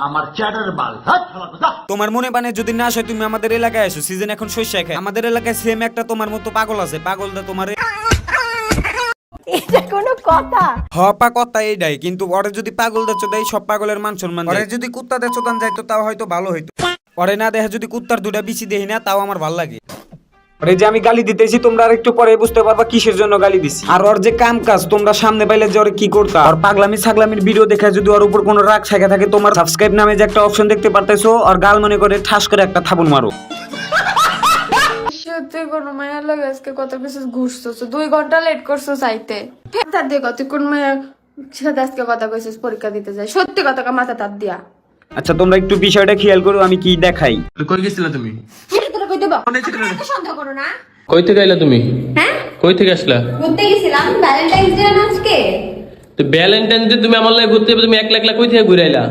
আমার চ্যাটার বাল হাত শালা কথা। তোমার মনে বানে যদি না আসে তুমি আমাদের এলাকায় এসো, সিজন এখন শস্য খায়। আমাদের এলাকায় সেম একটা তোমার মতো পাগল আছে, পাগলটা তোমার এটা কোনো কথা? হপা কথা এইটাই, কিন্তু ওরে যদি পাগল দেচ দেয় সব পাগলের মান সম্মান যায়। ওরে যদি কুত্তা দেচ দান যাইতো তাও হয়তো ভালো হইতো। ওরে না দেখে যদি কুত্তার দুটা বিচি দেখি না তাও আমার ভালো লাগে। ওরে যে আমি গালি দিতেছি তোমরা আর একটু পরে বুঝতে পারবা কিসের জন্য গালি দিছি। আর ওর যে কাম কাজ তোমরা সামনে পাইলে যে ওরে কি করতা। আর পাগলামি ছাগলামির ভিডিও দেখে যদি ওর উপর কোনো রাগ ছাইকা থাকে, তোমার সাবস্ক্রাইব নামে যে একটা অপশন দেখতে পারতেছো, আর গাল মনে করে ঠাস করে একটা থাবুন মারো। সত্যি কোনো মায়ের লাগে আজকে কত কিছু ঘুরছো, 2 ঘন্টা লেট করছো চাইতে। তার দিয়ে কত কোন মায়ের সাথে আজকে কথা কইছিস পরীক্ষা দিতে যায়, সত্যি কথা মাথা তাপ দিয়া। আচ্ছা তোমরা একটু বিষয়টা খেয়াল করো আমি কি দেখাই। কই গেছিলা তুমি? তোরা কই দেবা সন্দেহ করো না। কই থেকে আইলা তুমি? হ্যাঁ কই থেকে আসলা? ঘুরতে গেছিলাম ভ্যালেন্টাইন্স ডে না আজকে। তো ভ্যালেন্টাইন ডে তুমি আমার লাগে ঘুরতে যাবে, তুমি একলা একলা কই থেকে ঘুরে আইলা?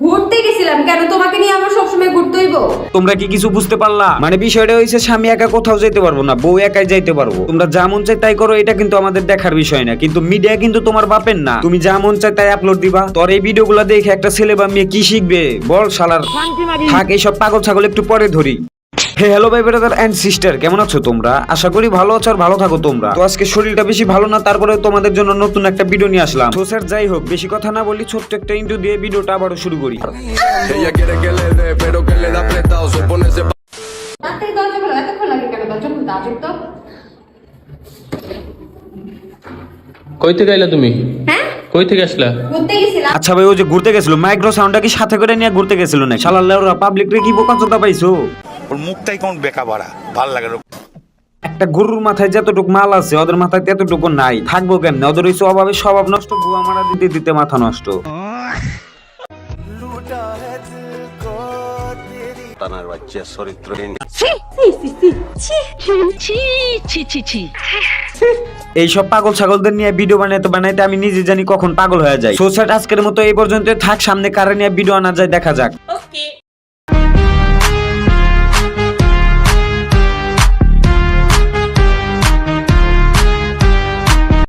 ঘুরতে গেছিলাম কেন, তোমাকে নিয়ে আমার সবসময় ঘুরতে হইব? তোমরা কি কিছু বুঝতে পারলা? মানে বিষয়টা হইছে স্বামী একা কোথাও যাইতে পারবো না, বউ একাই যাইতে পারবো। তোমরা যা মন চাই তাই করো, এটা কিন্তু আমাদের দেখার বিষয় না। কিন্তু মিডিয়া কিন্তু তোমার বাপের না, তুমি যা মন চাই তাই আপলোড দিবা। তোর এই ভিডিওগুলো দেখে একটা ছেলে বা মেয়ে কি শিখবে বল শালার। থাক এইসব পাগল ছাগল একটু পরে ধরি। হে হ্যালো ভাই ব্রাদার এন্ড সিস্টার, কেমন আছো তোমরা? আশা করি ভালো আছো আর ভালো থাকো তোমরা। তো আজকে শরীরটা বেশি ভালো না, তারপরে তোমাদের জন্য নতুন একটা ভিডিও নিয়ে আসলাম। তো স্যার যাই হোক বেশি কথা না বলি, ছোট্ট একটা ইন্ট্রো দিয়ে ভিডিওটা আবারও শুরু করি। রাতে দরজা খোলা, এতক্ষণ লাগে কেন দরজা খুলতে? আজব তো। কই থেকে আইলা তুমি? হ্যাঁ কই থেকে আসলা? ঘুরতে গেছিলাম। আচ্ছা ভাই, ও যে ঘুরতে গেছিল মাইক্রো সাউন্ডটা কি সাথে করে নিয়ে ঘুরতে গেছিল না? শালার লেওরা পাবলিক রে কি বোকাচোদা পাইছো? ওর মুখটাই কোন বেকা ভরা, ভাল লাগে না। একটা গরুর মাথায় যতটুকু মাল আছে ওদের মাথায় ততটুকু নাই, থাকবো কেমনে? ওদের ওই স্বভাবে স্বভাব নষ্ট, গুয়া মারা দিতে দিতে মাথা নষ্ট। তানার বাচ্চা চরিত্রহীন। এইসব পাগল ছাগলদের নিয়ে ভিডিও বানাইতে বানাইতে আমি নিজে জানি কখন পাগল হয়ে যাই। সোসাইট আজকের মতো এই পর্যন্ত থাক, সামনে কারে নিয়ে ভিডিও আনা যায় দেখা যাক।